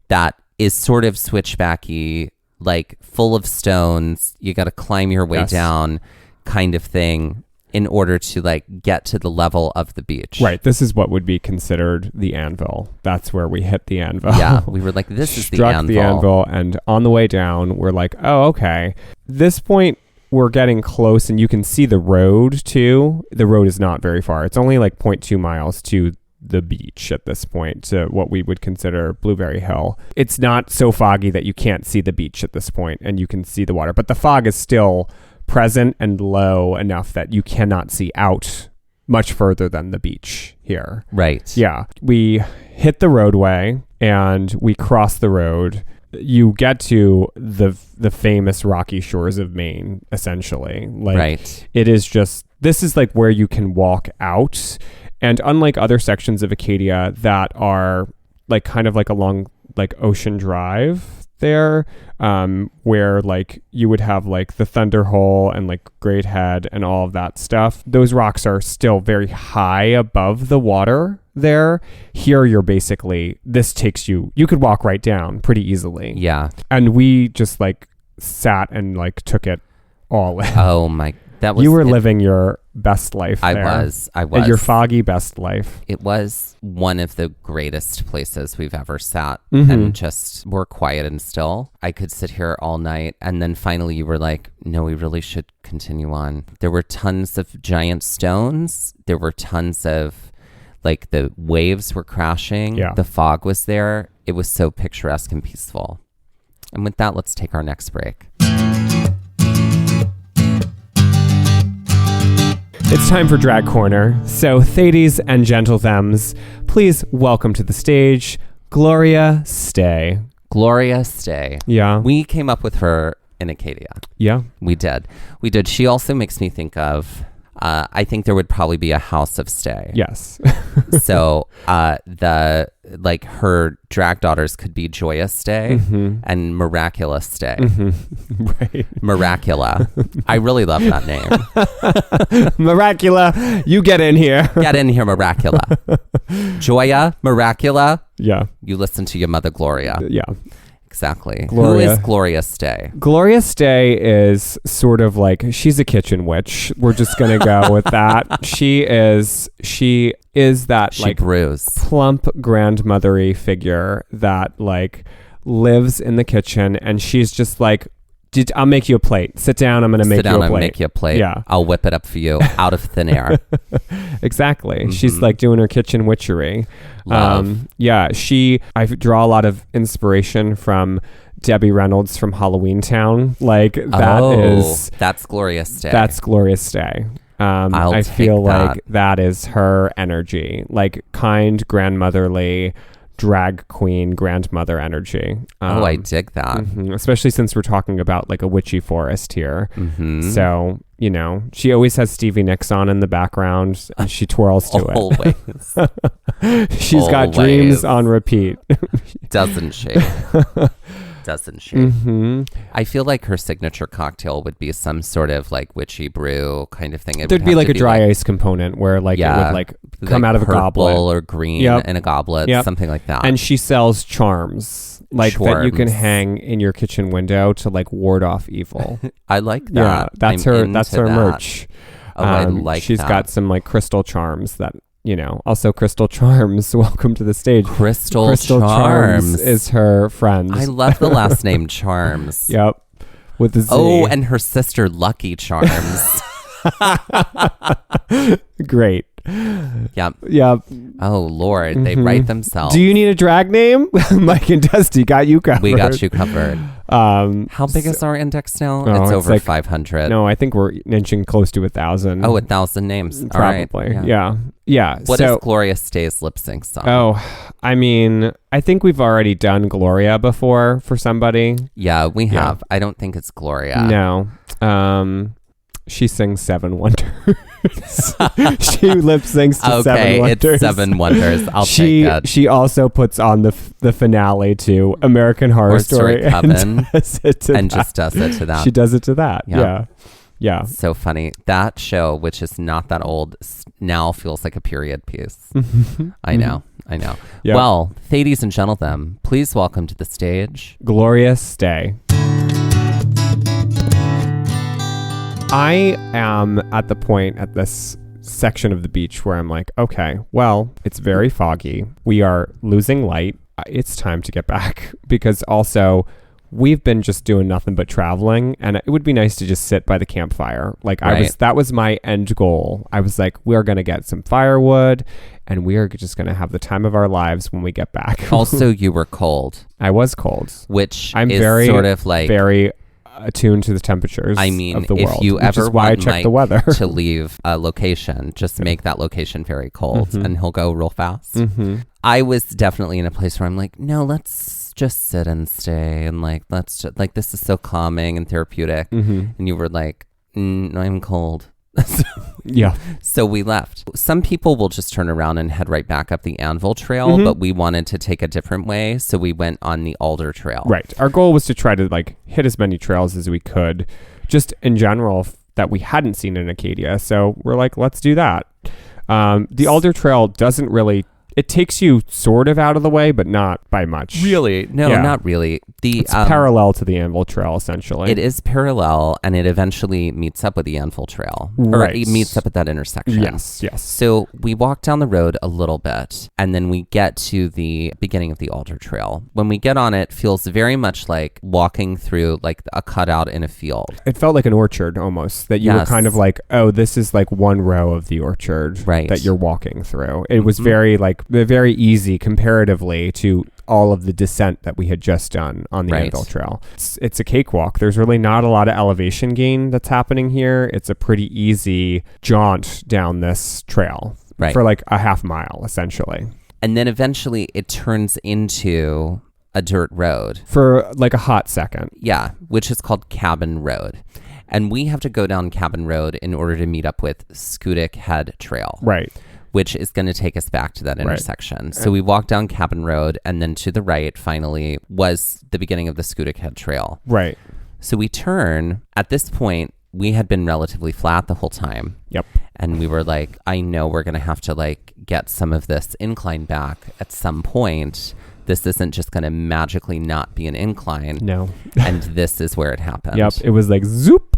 That is sort of switchbacky, like full of stones. You got to climb your way down kind of thing in order to like get to the level of the beach. Right. This is what would be considered the anvil. That's where we hit the anvil. Yeah. We were like, this is the Struck anvil. the anvil. And on the way down, we're like, oh, okay. This point, we're getting close and you can see the road too. The road is not very far. It's only like 0.2 miles to the beach at this point, to what we would consider Blueberry Hill. It's not so foggy that you can't see the beach at this point and you can see the water, but the fog is still present and low enough that you cannot see out much further than the beach here. Right. Yeah. We hit the roadway and we cross the road. You get to the famous rocky shores of Maine, essentially. Like, right. It is just, this is like where you can walk out. And unlike other sections of Acadia that are like kind of like along like Ocean Drive there, where like you would have like the Thunder Hole and like Great Head and all of that stuff, those rocks are still very high above the water there. Here you're basically, this takes you could walk right down pretty easily. Yeah. And we just like sat and like took it all in. Oh my, that was, you were living your best life there. I was. Your foggy best life. It was one of the greatest places we've ever sat and just were quiet and still. I could sit here all night. And then finally you were like, no, we really should continue on. There were tons of giant stones. There were tons of, like, the waves were crashing. Yeah. The fog was there. It was so picturesque and peaceful. And with that, let's take our next break. It's time for Drag Corner. So, Thades and Gentlethems, please welcome to the stage Gloria Stay. Gloria Stay. Yeah. We came up with her in Acadia. Yeah. We did. She also makes me think of, I think there would probably be a House of Stay. Yes. So her drag daughters could be Joyous Stay and Miraculous Stay. Right. Miracula. I really love that name. Miracula, you get in here. Get in here, Miracula. Joya, Miracula. Yeah. You listen to your mother, Gloria. Yeah. Exactly. Gloria. Who is Gloria Stay? Gloria Stay is sort of like, she's a kitchen witch. We're just going to go with that. She is that she like brews. Plump grandmothery figure that like lives in the kitchen, and she's just like, I'll make you a plate. Sit down. I'm going to make you a plate. Sit down and make you a plate. Yeah. I'll whip it up for you out of thin air. Exactly. She's like doing her kitchen witchery. Love. I draw a lot of inspiration from Debbie Reynolds from Halloween Town. Like that's Gloria Stay. That's Gloria Stay. I feel like that is her energy, like kind, grandmotherly, drag queen grandmother energy. I dig that. Especially since we're talking about like a witchy forest here. So, you know, she always has Stevie Nicks on in the background and she twirls to it. She's got Dreams on repeat. Doesn't she? Doesn't she? I feel like her signature cocktail would be some sort of like witchy brew kind of thing. There'd be like a dry ice component where like it would like come out of a goblet or green in a goblet, something like that. And she sells charms like that you can hang in your kitchen window to like ward off evil. I like that. Yeah, that's her merch. I like she's got some like crystal charms that, you know, also Crystal Charms. Welcome to the stage. Crystal Charms is her friend. I love the last name Charms. Yep. With the Z. Oh, and her sister Lucky Charms. Great. Yep. Oh, Lord. They write themselves. Do you need a drag name? Mike and Dusty got you covered. We got you covered. How big is our index now? It's over like 500. No, I think we're inching close to 1,000. Oh, 1,000 names. Probably. All right. Yeah. What is Gloria Stay's lip sync song? Oh, I mean, I think we've already done Gloria before for somebody. Yeah, we have. I don't think it's Gloria. No. She sings Seven Wonders. She lip syncs to Seven Wonders. It's Seven Wonders. I'll take that. She also puts on the finale to American Horror Story Coven just does it to that. She does it to that. Yeah. So funny. That show, which is not that old, now feels like a period piece. I know. Yep. Well, ladies and gentlemen, please welcome to the stage Gloria Stay. I am at the point at this section of the beach where I'm like, okay, well, it's very foggy. We are losing light. It's time to get back, because also we've been just doing nothing but traveling, and it would be nice to just sit by the campfire. Like that was my end goal. I was like, we're going to get some firewood and we are just going to have the time of our lives when we get back. Also, you were cold. I was cold, which I'm is very, sort of like very attuned to the temperatures of the world. If you ever why want I check Mike the weather to leave a location, just make that location very cold, and he'll go real fast. I was definitely in a place where I'm like, no, let's just sit and stay, and like let's just, like, this is so calming and therapeutic. And you were like, I'm cold. Yeah. So we left. Some people will just turn around and head right back up the Anvil Trail, but we wanted to take a different way, so we went on the Alder Trail. Right. Our goal was to try to like hit as many trails as we could, just in general, that we hadn't seen in Acadia. So we're like, let's do that. The Alder Trail doesn't really... It takes you sort of out of the way, but not by much. Really? No, not really. It's parallel to the Anvil Trail, essentially. It is parallel, and it eventually meets up with the Anvil Trail. Right. Or it meets up at that intersection. Yes. So we walk down the road a little bit, and then we get to the beginning of the Alder Trail. When we get on it, feels very much like walking through like a cutout in a field. It felt like an orchard almost, that you were kind of like, oh, this is like one row of the orchard that you're walking through. It was very easy comparatively to all of the descent that we had just done on the Anvil Trail. It's a cakewalk. There's really not a lot of elevation gain that's happening here. It's a pretty easy jaunt down this trail for like a half mile, essentially. And then eventually it turns into a dirt road. For like a hot second. Yeah, which is called Cabin Road. And we have to go down Cabin Road in order to meet up with Schoodic Head Trail. Right. Which is going to take us back to that intersection. So we walked down Cabin Road, and then to the right, finally, was the beginning of the Schoodic Head Trail. Right. So we turn. At this point, we had been relatively flat the whole time. Yep. And we were like, I know we're going to have to like get some of this incline back at some point. This isn't just going to magically not be an incline. No. And this is where it happened. Yep. It was like zoop.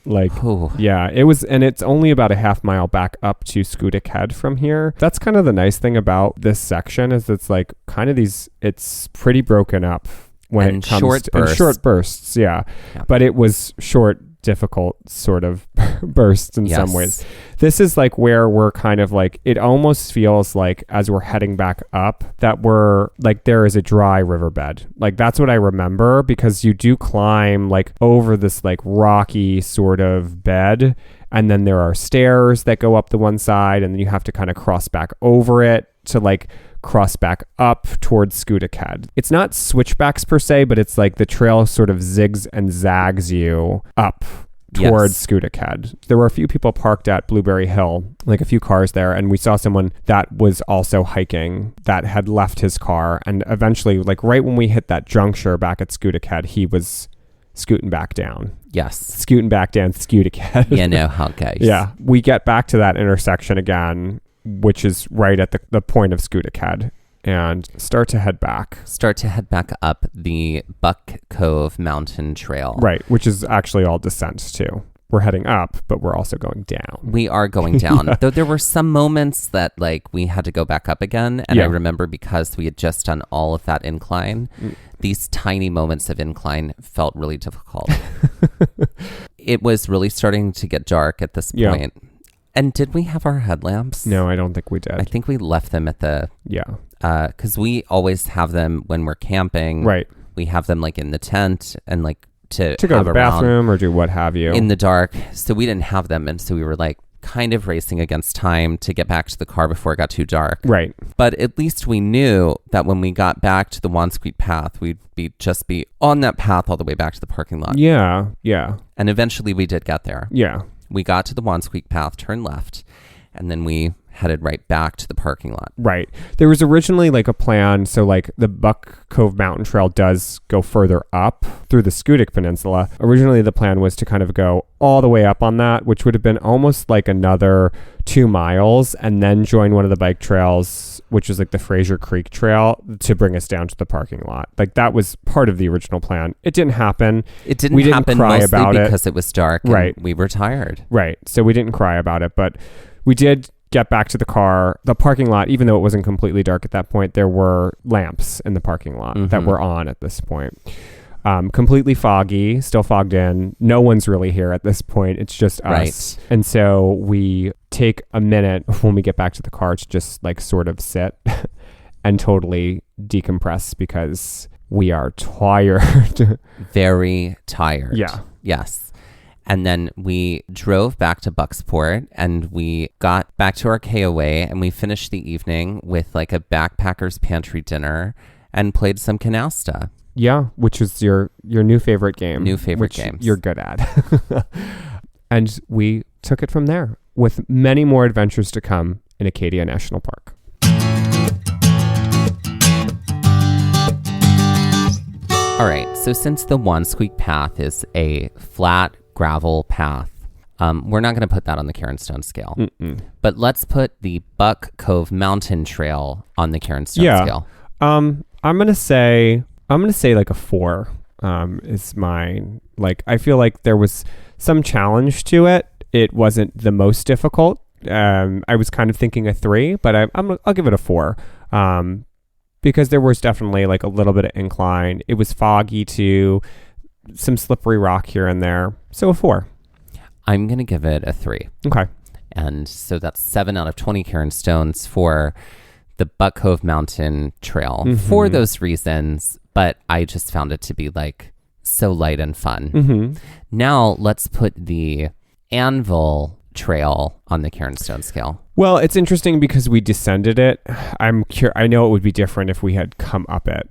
Like, yeah, it was, and it's only about a half mile back up to Schoodic Head from here. That's kind of the nice thing about this section, is it's like kind of it's pretty broken up when it comes to short bursts. Yeah. But it was short, difficult sort of bursts in some ways. This is like where we're kind of like, it almost feels like as we're heading back up that we're like, there is a dry riverbed. Like that's what I remember, because you do climb like over this like rocky sort of bed, and then there are stairs that go up the one side, and then you have to kind of cross back over it to like cross back up towards Schoodic Head. It's not switchbacks per se, but it's like the trail sort of zigs and zags you up towards Schoodic Head. There were a few people parked at Blueberry Hill, like a few cars there, and we saw someone that was also hiking that had left his car, and eventually, like right when we hit that juncture back at Schoodic Head, he was scooting back down. Yes. Scooting back down Schoodic Head. You know how it goes. Yeah. We get back to that intersection again, which is right at the point of Schoodic Head, and start to head back up the Buck Cove Mountain Trail. Right, which is actually all descent too. We're heading up, but we're also going down. We are going down. Though there were some moments that like we had to go back up again. And I remember, because we had just done all of that incline, these tiny moments of incline felt really difficult. It was really starting to get dark at this point. And did we have our headlamps? No, I don't think we did. I think we left them at the... because we always have them when we're camping. Right. We have them like in the tent and like to go to the bathroom or do what have you. In the dark. So we didn't have them. And so we were like kind of racing against time to get back to the car before it got too dark. Right. But at least we knew that when we got back to the Wansqueet path, we'd just be on that path all the way back to the parking lot. Yeah. Yeah. And eventually we did get there. Yeah. We got to the Wansqueet path, turned left, and then we headed right back to the parking lot. Right. There was originally like a plan. So like the Buck Cove Mountain Trail does go further up through the Schoodic Peninsula. Originally the plan was to kind of go all the way up on that, which would have been almost like another 2 miles, and then join one of the bike trails, which was like the Fraser Creek Trail, to bring us down to the parking lot. Like that was part of the original plan. It didn't happen. We didn't cry about it because it was dark. Right. And we were tired. Right. So we didn't cry about it, but we did get back to the car. The parking lot, even though it wasn't completely dark at that point, there were lamps in the parking lot that were on at this point. Completely foggy, still fogged in. No one's really here at this point. It's just us. Right. And so we take a minute when we get back to the car to just like sort of sit and totally decompress because we are tired. Very tired. Yeah. Yes. And then we drove back to Bucksport and we got back to our KOA and we finished the evening with like a backpacker's pantry dinner and played some canasta. Yeah, which is your new favorite game. New favorite which games. You're good at. And we took it from there with many more adventures to come in Acadia National Park. All right, so since the One Squeak path is a flat gravel path, we're not going to put that on the Cairnstone scale. But let's put the Buck Cove Mountain Trail on the Cairnstone scale. I'm going to say like a 4 is mine. Like, I feel like there was some challenge to it. It wasn't the most difficult. I was kind of thinking a 3, but I'll give it a 4. Because there was definitely like a little bit of incline. It was foggy too, some slippery rock here and there. So a 4. I'm going to give it a 3. Okay. And so that's 7 out of 20 Cairnstones for the Buck Cove Mountain Trail for those reasons. But I just found it to be like so light and fun. Now let's put the Anvil Trail on the Cairnstone scale. Well, it's interesting because we descended it. I know it would be different if we had come up it.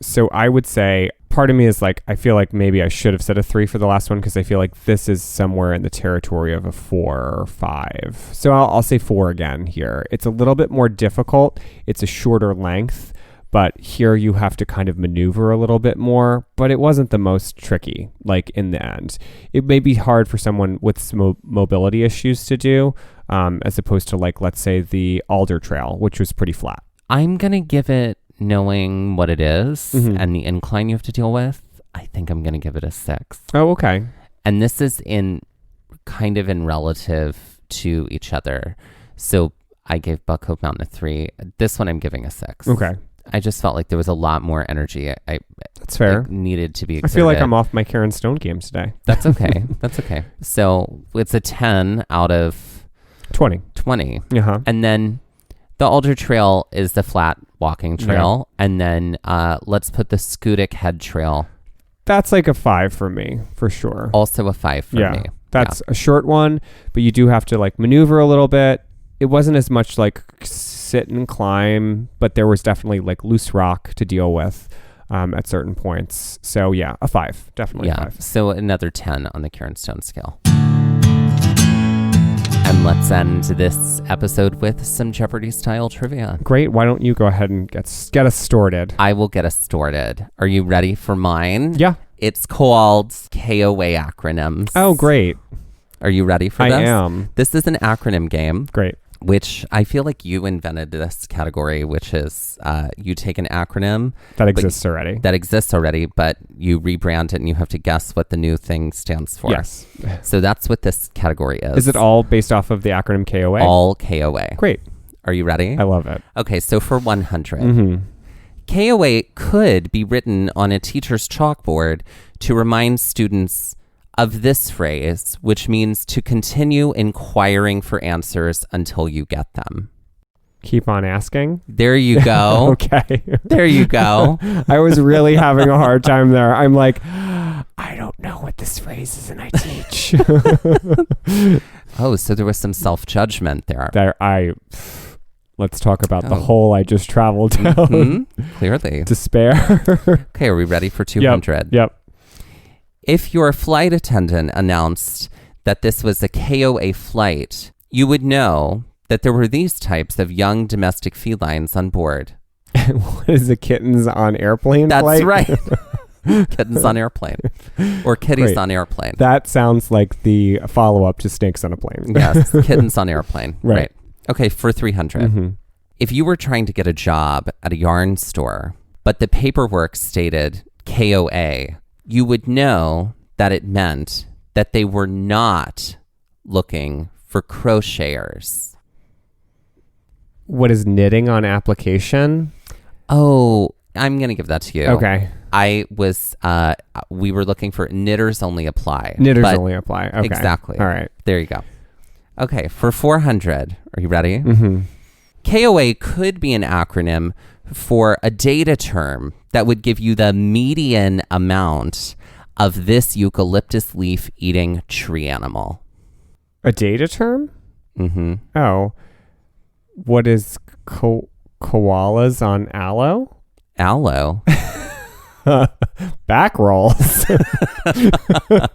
So I would say part of me is like, I feel like maybe I should have said a 3 for the last one because I feel like this is somewhere in the territory of a 4 or 5. So I'll say 4 again here. It's a little bit more difficult. It's a shorter length, but here you have to kind of maneuver a little bit more, but it wasn't the most tricky, like in the end. It may be hard for someone with some mobility issues to do, as opposed to like, let's say the Alder Trail, which was pretty flat. I'm going to give it, knowing what it is and the incline you have to deal with, I think I'm going to give it a 6. Oh, okay. And this is in relative to each other. So I gave Buck Cove Mountain a 3. This one I'm giving a 6. Okay. I just felt like there was a lot more energy. That's fair. Needed to be exerted. I feel like I'm off my Cairnstone game today. That's okay. That's okay. So it's a 10 out of 20. And then the Alder Trail is the flat walking trail. Yeah. And then let's put the Schoodic Head Trail. That's like a 5 for me, for sure. Also a 5 for me. That's a short one, but you do have to like maneuver a little bit. It wasn't as much like sit and climb, but there was definitely like loose rock to deal with at certain points. So yeah, a 5, definitely 5. So another 10 on the Cairnstone scale. And let's end this episode with some Jeopardy-style trivia. Great. Why don't you go ahead and get us started? I will get us started. Are you ready for mine? Yeah. It's called KOA acronyms. Oh, great. Are you ready for this? I am. This is an acronym game. Great. Which I feel like you invented this category, which is you take an acronym that exists already, but you rebrand it and you have to guess what the new thing stands for. Yes. So that's what this category is. Is it all based off of the acronym KOA? All KOA. Great. Are you ready? I love it. Okay, so for 100, KOA could be written on a teacher's chalkboard to remind students of this phrase, which means to continue inquiring for answers until you get them. Keep on asking. There you go. Okay. There you go. I was really having a hard time there. I'm like, I don't know what this phrase is and I teach. Oh, so there was some self-judgment there. Let's talk about the hole I just traveled down. Clearly. Despair. Okay, are we ready for 200? Yep. If your flight attendant announced that this was a KOA flight, you would know that there were these types of young domestic felines on board. What is it, kittens on airplane That's flight? right. Kittens on airplane. Or kitties on airplane. That sounds like the follow-up to Snakes on a Plane. Yes, kittens on airplane. Right. Okay, for 300. Mm-hmm. If you were trying to get a job at a yarn store, but the paperwork stated KOA, you would know that it meant that they were not looking for crocheters. What is knitting on application? Oh, I'm going to give that to you. Okay. We were looking for knitters only apply. Knitters only apply. Okay. Exactly. All right. There you go. Okay, for 400, are you ready? Mm-hmm. KOA could be an acronym for a data term that would give you the median amount of this eucalyptus leaf eating tree animal. A data term? Mm-hmm. Oh. What is koalas on aloe? Aloe? Back rolls. The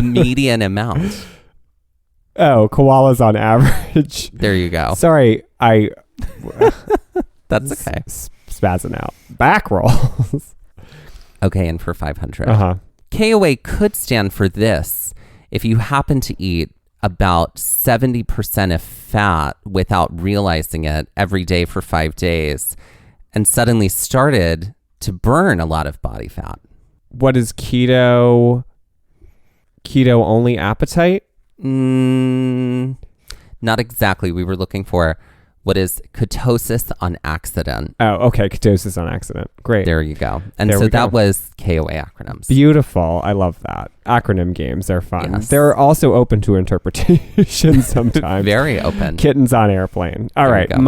median amount. Oh, koalas on average. There you go. Sorry, That's okay. Spazzing out. Back rolls. Okay, and for 500. Uh-huh. KOA could stand for this if you happen to eat about 70% of fat without realizing it every day for 5 days and suddenly started to burn a lot of body fat. What is keto only appetite? Not exactly. We were looking for what is ketosis on accident. Oh, okay. Ketosis on accident. Great. There you go. And there so that was KOA acronyms. Beautiful. I love that. Acronym games are fun. Yes. They're also open to interpretation sometimes. Very open. Kittens on airplane. All There right. you go.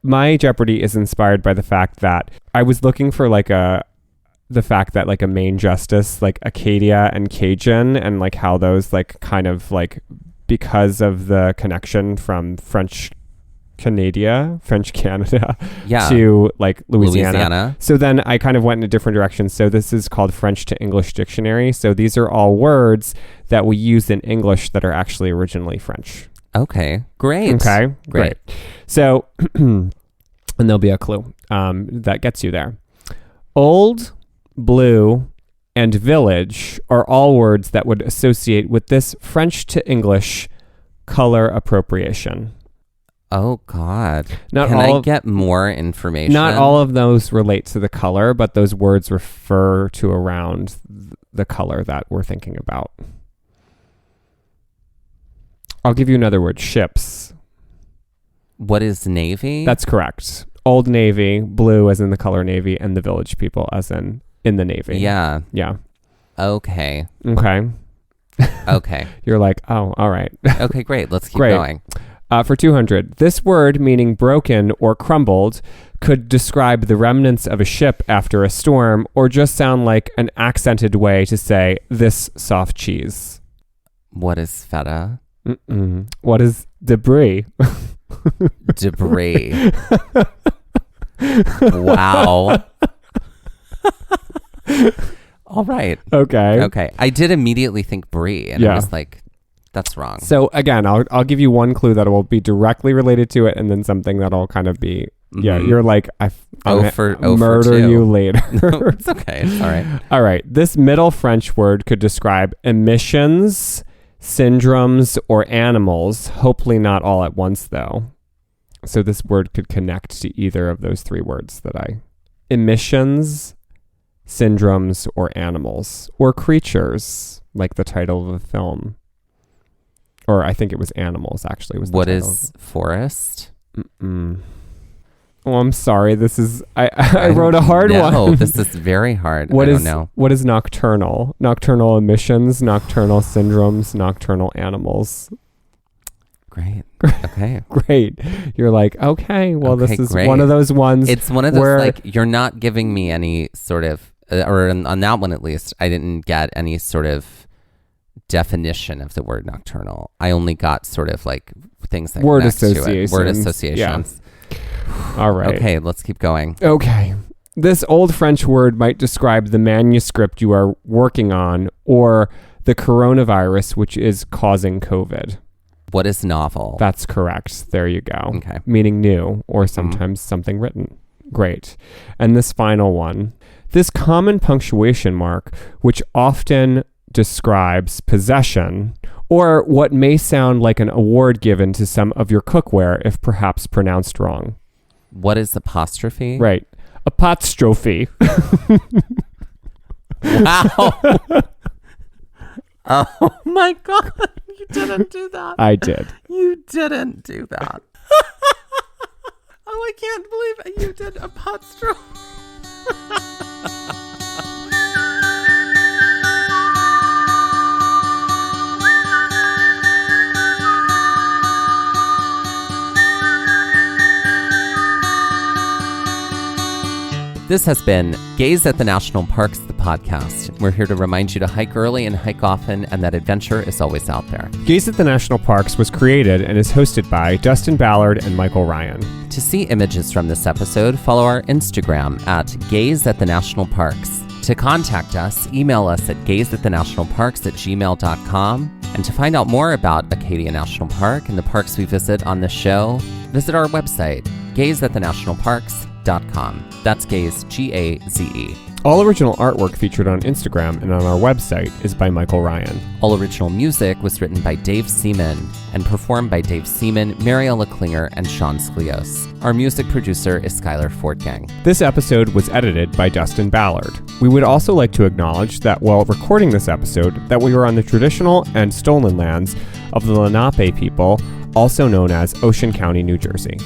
My Jeopardy is inspired by the fact that I was looking for the fact that like a main justice, like Acadia and Cajun, and like how those like kind of like because of the connection from French Canada to like Louisiana. So then I kind of went in a different direction. So this is called French to English Dictionary. So these are all words that we use in English that are actually originally French. Okay, great. Okay, great. So, and there'll be a clue that gets you there. Old, blue, and village are all words that would associate with this French to English color appropriation. Oh, God. Can I get more information? Not all of those relate to the color, but those words refer to around the color that we're thinking about. I'll give you another word, ships. What is navy? That's correct. Old Navy, blue as in the color navy, and the village people as in the navy. Yeah. Yeah. Okay. Okay. Okay. You're like, oh, all right. Okay, great. Let's keep going. For 200, this word meaning broken or crumbled could describe the remnants of a ship after a storm or just sound like an accented way to say this soft cheese. What is feta? What is debris? Debris. Wow. All right. Okay. I did immediately think brie, and I was like, that's wrong. So again, I'll give you one clue that will be directly related to it, and then something that'll kind of be, you're like, I'll murder you later. No, it's okay. It's all right. All right. This Middle French word could describe emissions, syndromes, or animals. Hopefully not all at once, though. So this word could connect to either of those three words emissions, syndromes, or animals, or creatures, like the title of the film. Or I think it was animals, actually. What is forest? Oh, I'm sorry. This is... I wrote a hard one. No, this is very hard. I don't know. What is nocturnal? Nocturnal emissions, nocturnal syndromes, nocturnal animals. Great. Okay. Great. You're like, okay, well, okay, this is great. one of those ones. It's one of those, like, you're not giving me any sort of... or on that one, at least, I didn't get any sort of definition of the word nocturnal. I only got sort of like things that word associations. Word associations. Yeah. All right. Okay, let's keep going. Okay. This old French word might describe the manuscript you are working on or the coronavirus, which is causing COVID. What is novel? That's correct. There you go. Okay. Meaning new, or sometimes something written. Great. And this final one. This common punctuation mark, which often describes possession, or what may sound like an award given to some of your cookware if perhaps pronounced wrong. What is apostrophe? Right. Apostrophe. Wow. Oh my God. You didn't do that. I did. You didn't do that. Oh, I can't believe you did apostrophe. This has been Gaze at the National Parks, the podcast. We're here to remind you to hike early and hike often, and that adventure is always out there. Gaze at the National Parks was created and is hosted by Dustin Ballard and Michael Ryan. To see images from this episode, follow our Instagram at Gaze at the National Parks. To contact us, email us at gazeatthenationalparks@gmail.com. And to find out more about Acadia National Park and the parks we visit on the show, visit our website, gazeatthenationalparks.com. That's Gaze, G-A-Z-E. All original artwork featured on Instagram and on our website is by Michael Ryan. All original music was written by Dave Seaman and performed by Dave Seaman, Mariella Klinger, and Sean Sklios. Our music producer is Skyler Fortgang. This episode was edited by Dustin Ballard. We would also like to acknowledge that while recording this episode, that we were on the traditional and stolen lands of the Lenape people, also known as Ocean County, New Jersey.